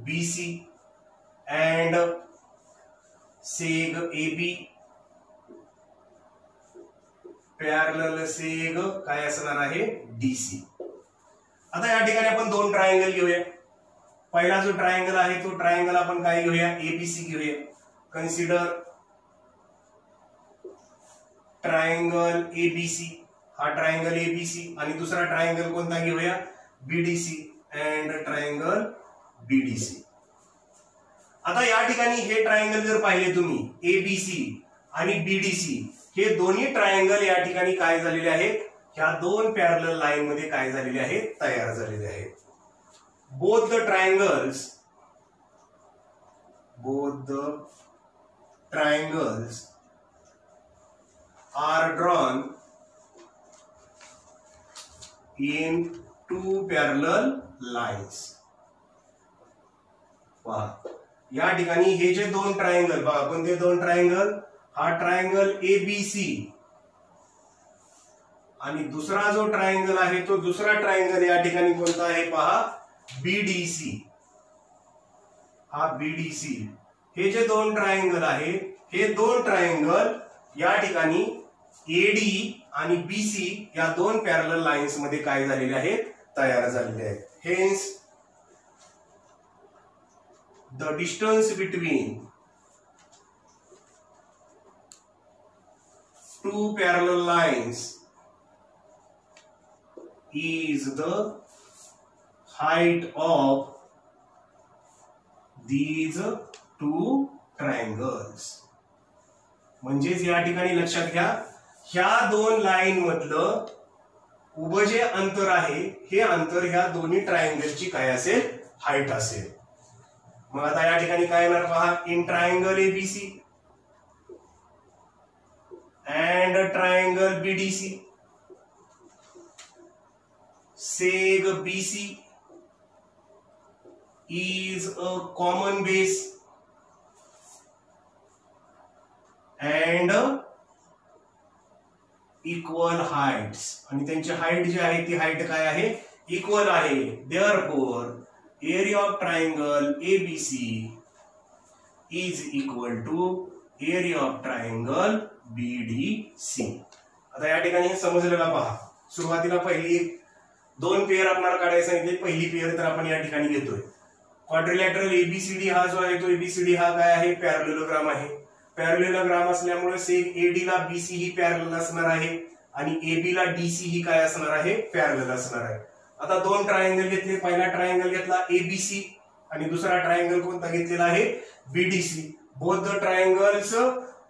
BC and seg AB parallel seg काय असणार आहे, डीसी. आता या ठिकाणी आपण दोन ट्रायंगल घेऊया. पहिला जो ट्रायंगल आहे तो ट्रायंगल आपण काय घेऊया, एबीसी घेऊया. कन्सिडर ट्रायंगल एबीसी, हा ट्रायंगल एबीसी. आणि दुसरा ट्रायंगल कोणता घेऊया, बीडीसी अँड ट्रायंगल बीडीसी. आता या ठिकाणी हे ट्रायंगल जर पाहिले तुम्ही, एबीसी आणि बीडीसी हे दोन्ही ट्रायंगल या ठिकाणी काय झालेले आहेत, ह्या दोन पॅरलल लाईन मध्ये काय झालेले आहेत, तयार झालेले आहेत. Both the triangles are drawn in two parallel lines. पहा या ठिकाणी हे जे दोन ट्रायंगल, बघा कोणते दोन ट्रायंगल, हा ट्रायंगल एबीसी आणि दुसरा जो ट्रायंगल आहे तो दुसरा ट्रायंगल या ठिकाणी कोणता आहे पहा, बीडीसी. हा बीडीसी. हे जे दोन ट्रायंगल आहे हे दोन ट्रायंगल या ठिकाणी एडी आणि बीसी या दोन पॅरलल लाईन्स मध्ये काय झालेले आहेत, तयार झालेले आहेत. Hence the distance between two parallel lines is the height of these two triangles. म्हणजेच या ठिकाणी लक्षात घ्या, ह्या दोन लाईन मधलं उभं जे अंतर आहे हे अंतर ह्या दोन्ही ट्रायंगलची काय असेल, हाईट असेल. मग आता या ठिकाणी काय येणार पहा, in triangle ABC and triangle BDC, seg BC is a common base and equal heights. आणि त्यांची हाईट जी आहे ती हाईट काय आहे, इक्वल आहे. Therefore area of triangle ABC is equal to area of triangle BDC. आता या ठिकाणी हे समजलेला पहा. सुरुवातीला पहिली दोन पेयर आपल्याला काढायला सांगितले. पहिली पेयर तर आपण या ठिकाणी घेतोय. क्वाड्रिलॅटरल एबीसीडी हा जो आहे तो एबीसीडी हा काय आहे, पॅरलेलोग्राम आहे. पॅरलेलोग्राम असल्यामुळे सेग एडी ला बीसी ही पॅरलल असणार आहे आणि एबी ला डीसी ही काय असणार आहे, पॅरलल असणार आहे. आता दोन ट्रायंगल घेतले. पहिला ट्रायंगल घेतला एबीसी आणि दुसरा ट्रायंगल कोणता घेतलेला आहे, BDC. Both the triangles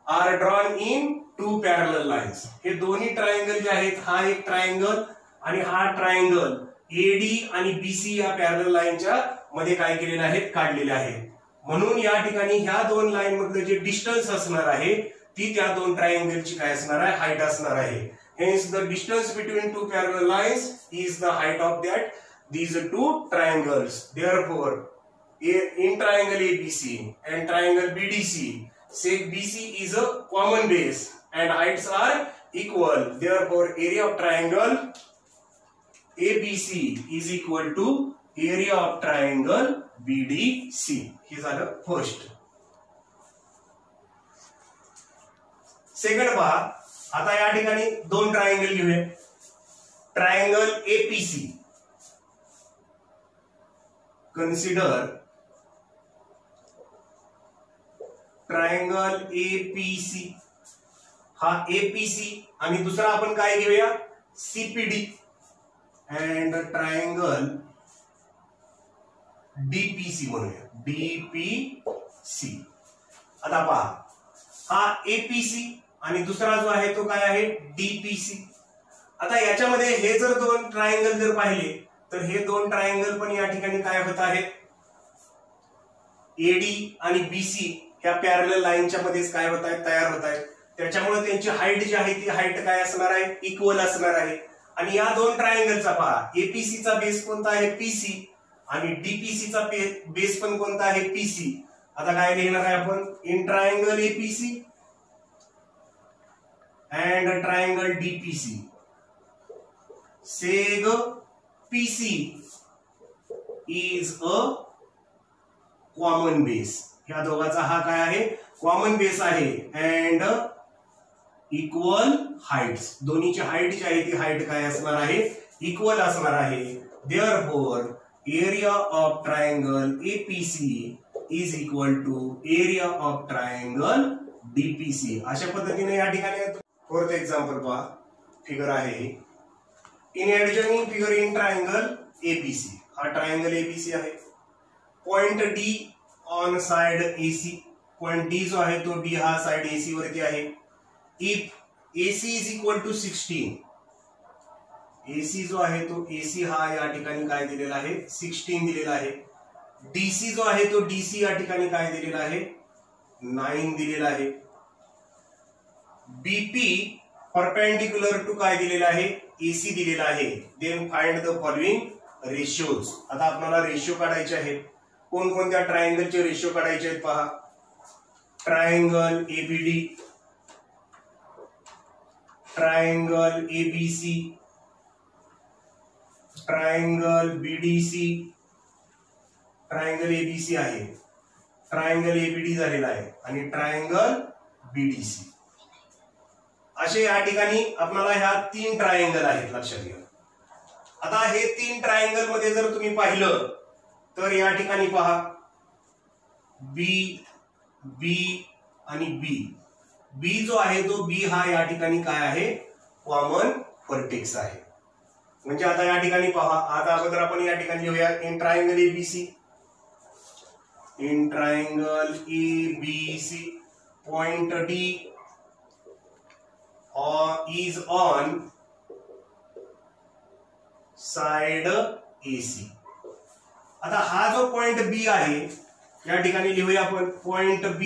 are drawn in two parallel lines. हे दोन्ही ट्रायंगल जे आहेत, हा एक ट्रायंगल आणि हा ट्रायंगल एडी आणि बीसी या पॅरलल लाईनच्या मध्ये काय केलेले आहेत, काढलेले आहेत. म्हणून या ठिकाणी ह्या दोन लाईन मधलं जे डिस्टन्स असणार आहे ती त्या दोन ट्रायंगलची काय असणार आहे, हाईट असणार आहे. Hence the distance between two parallel lines is the height of that these two triangles. Therefore, in triangle ABC and triangle BDC, say BC is a common base and heights are equal. Therefore, area of triangle ABC is equal to area of triangle BDC. He is the first. Second पहा, आता या ठिकाणी दोन triangle लिहूया. Triangle APC. Consider triangle APC. हा APC आणि दुसरा आपण काय घेऊया, CPD. अँड ट्रायंगल DPC म्हणूया, DPC. आता पहा, हा APC आणि दुसरा जो आहे तो काय आहे, DPC. आता याच्यामध्ये हे जर दोन ट्रायंगल जर पाहिले तर हे दोन ट्रायंगल पण या ठिकाणी काय होत आहेत, एडी आणि बीसी ह्या पॅरलल लाईनच्या मध्येच काय होत आहेत, तयार होत आहेत. त्याच्यामुळे त्यांची हाईट जी आहे ती हाईट काय असणार आहे, इक्वल असणार आहे. आणि या दोन ट्रायंगलचा पहा, एपीसीचा बेस कोणता आहे, पीसी, आणि डीपीसीचा बेस पण कोणता आहे, पीसी. आता काय लिहिणार आहे आपण, in triangle APC and triangle DPC सेग PC is a common base. ह्या दोघांचा हा काय आहे, कॉमन बेस आहे. अँड इक्वल हाइट्स, दोन्हीची हाईट जी आहे ती हाईट काय असणार आहे, इक्वल असणार आहे. Therefore area of triangle APC is equal to area of triangle DPC. अशा पद्धतीने या ठिकाणी फोर्थ एक्झाम्पल पहा, फिगर आहे. In adjoining figure in triangle ABC, हा ट्रायंगल ABC आहे. Point D on side AC, point D जो आहे तो D हा साइड AC वरती आहे. If AC is equal to 16, AC जो आहे तो AC हा या ठिकाणी काय दिलेला आहे, 16 दिलेला आहे. DC जो आहे तो DC या ठिकाणी काय दिलेला आहे, 9 दिलेला आहे. BP परपेंडिक्युलर टू काय दिलेला आहे, AC दिलेला आहे. Then find the following ratios. आता आपल्याला रेशियो काढायचे आहेत. कोणकोणत्या ट्रायंगलचे रेशियो काढायचे आहेत पहा. Triangle ABD, triangle ABC, triangle BDC. Triangle ABC आहे, ट्रायंगल ABD झालेला आहे आणि ट्रायंगल BDC. असे या ठिकाणी आपल्याला ह्या तीन ट्रायंगल आहेत, लक्षात घ्या. आता हे तीन ट्रायंगल मध्ये जर तुम्ही पाहिलं तर या ठिकाणी पहा, बी आणि बी जो आहे तो बी हा या ठिकाणी काय आहे, कॉमन व्हर्टेक्स आहे. म्हणजे आता या ठिकाणी पहा, आता अगोदर आपण या ठिकाणी लिहूया in triangle ABC. In triangle ABC point D is on side AC. आता हा जो पॉइंट B आहे या ठिकाणी लिहूया आपण, point B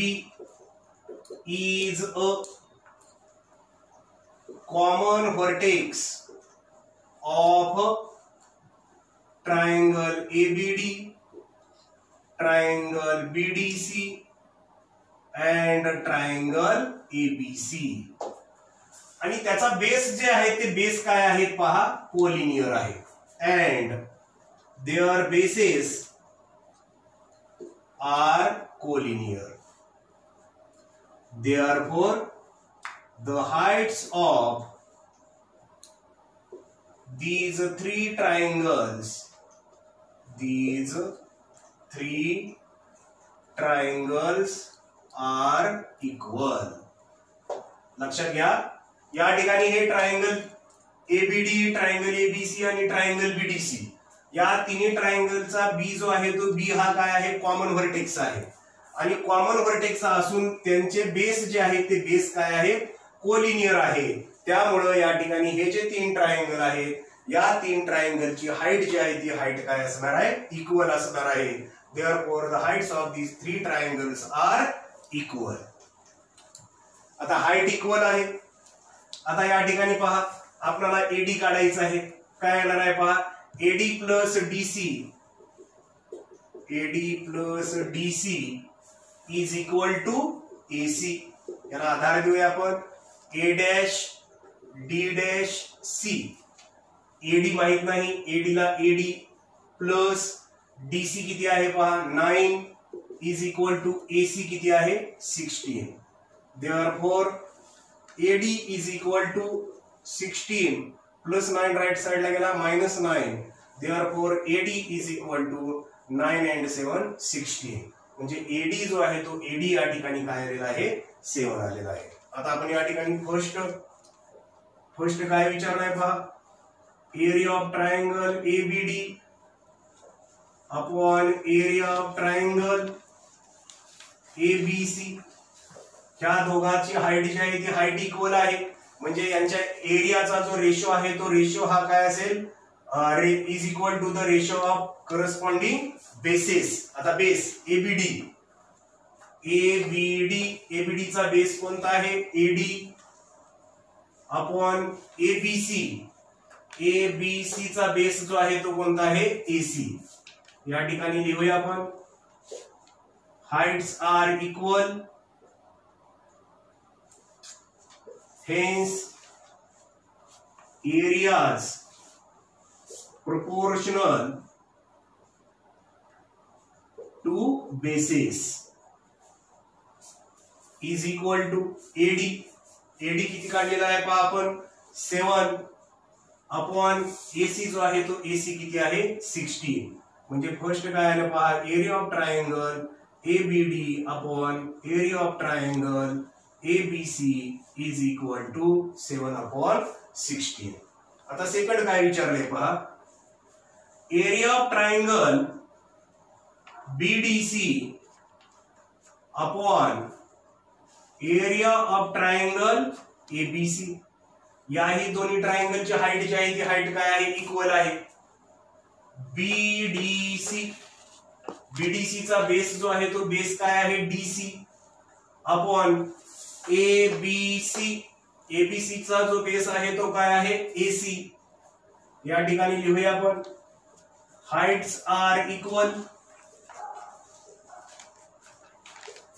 is a common vertex of triangle ABD, triangle BDC and triangle ABC. आणि त्याचा बेस जे आहे ते बेस काय आहे पहा, कोलिनियर आहे. And their bases are collinear. Therefore, the heights of these three triangles are equal. लक्षात घ्या, या ठिकाणी हे ट्रायंगल ABD, ट्रायंगल ABC आणि ट्रायंगल BDC या तिन्ही ट्रायंगलचा बी जो आहे तो बी हा काय आहे, कॉमन व्हर्टेक्स आहे. आणि कॉमन व्हर्टेक्स असून त्यांचे बेस जे आहेत ते बेस काय आहेत, कोलिनियर आहे. त्यामुळं या ठिकाणी हे जे 3 ट्रायंगल आहेत, या 3 ट्रायंगलची हाईट जी आहे ती हाईट काय असणार आहे, इक्वल असणार आहे. Therefore the heights of these 3 triangles are equal. आता हाईट इक्वल आहे. आता या ठिकाणी पहा आपल्याला एडी काढायचं आहे. काय येणार आहे पहा, AD plus DC, AD plus DC is equal to AC. याला आधार देऊया आपण, A dash D dash C. AD माहित नाही, एडीला एडी प्लस डीसी किती आहे पहा 9 इज इक्वल टू एसी किती आहे 16. Therefore AD is equal to 16 plus 9 right साइडला गेला -9. Therefore AD is equal to 9 and 7 16. म्हणजे एडी जो आहे तो एडी या ठिकाणी काय आलेला आहे 7 आलेला आहे. आता आपण या ठिकाणी फर्स्ट काय विचारलाय पहा, area of triangle ABD upon area of triangle ABC. ह्या दोघांची हाईट जी आहे ती हाईट इक्वल आहे. म्हणजे यांच्या एरियाचा जो रेशो आहे तो रेशो हा काय असेल, is equal to the ratio of corresponding bases. आता बेस एबीडी, एबीडीचा बेस कोणता आहे एडी अपॉन एबीसी, एबीसीचा बेस जो आहे तो कोणता आहे एसी. या ठिकाणी लिहूया आपण, heights are equal, hence areas proportional to bases is equal to AD. AD किती काढलेला आहे पहा आपण 7 अपॉन AC जो आहे तो AC किती आहे 16. म्हणजे फर्स्ट काय आलं पहा, area of triangle ABD upon area of triangle ABC is equal to 7 upon 16. आता सेकंड काय विचारले पहा, area of triangle BDC upon area of triangle ABC. याही दोन्ही ट्रायंगलची हाईट जी आहे ती हाईट काय आहे इक्वल आहे. BDC चा बेस जो आहे तो बेस काय आहे DC अपॉन ABC चा जो बेस आहे तो काय आहे AC. या ठिकाणी लिहूया आपण, heights are equal,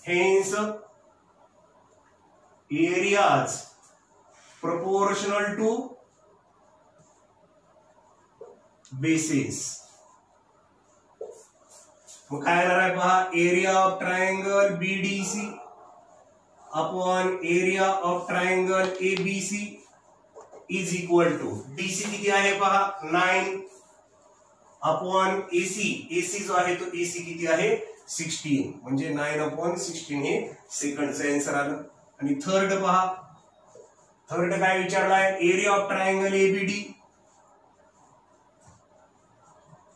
hence areas proportional to bases. मग काय येणार आहे पहा, area of triangle BDC upon area of triangle ABC is equal to DC किती आहे पहा 9 अपॉन AC जो आहे तो AC किती आहे 16. म्हणजे 9 अपॉन 16 हे सेकंडचं आन्सर आलं. आणि थर्ड पहा, थर्ड काय विचारलाय, area of triangle ABD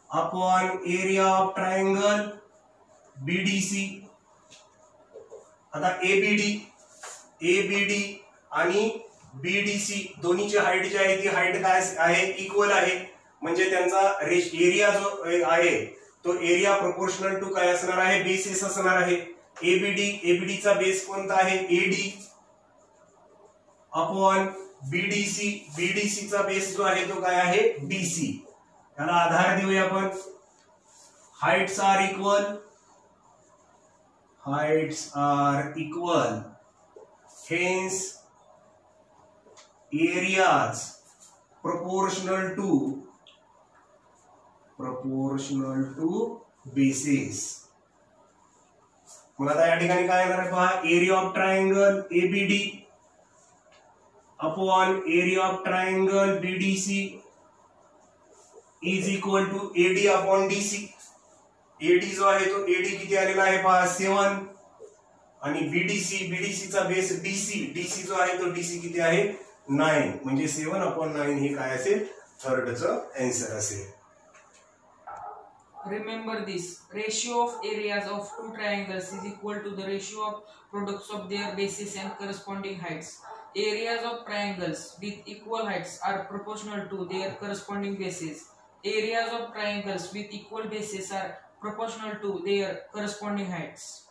upon area of triangle BDC. आता ABD आणि BDC दोन्हीची हाईट जी आहे ती हाईट काय आहे इक्वल आहे. म्हणजे त्यांचा एरिया जो आहे तो एरिया प्रोपोर्शनल टू काय असणार आहे बेसिस असणार आहे. ABD चा बेस कोणता आहे AD अपॉन BDC चा बेस जो आहे तो काय आहे DC. त्याला आधार देऊया आपण, heights are equal, heights are equal, hence areas proportional to bases. मग आता या ठिकाणी काय येणार आहे पहा, area of triangle ABD upon area of triangle BDC is equal to AD upon DC. AD जो आहे तो AD किती आलेला आहे पहा 7 आणि BDC चा बेस DC जो आहे तो DC किती आहे 9. म्हणजे 7 अपॉन 9 हे काय असेल थर्डचं आन्सर असेल. Remember this, ratio of areas of two triangles is equal to the ratio of products of their bases and corresponding heights. Areas of triangles with equal heights are proportional to their corresponding bases. Areas of triangles with equal bases are proportional to their corresponding heights.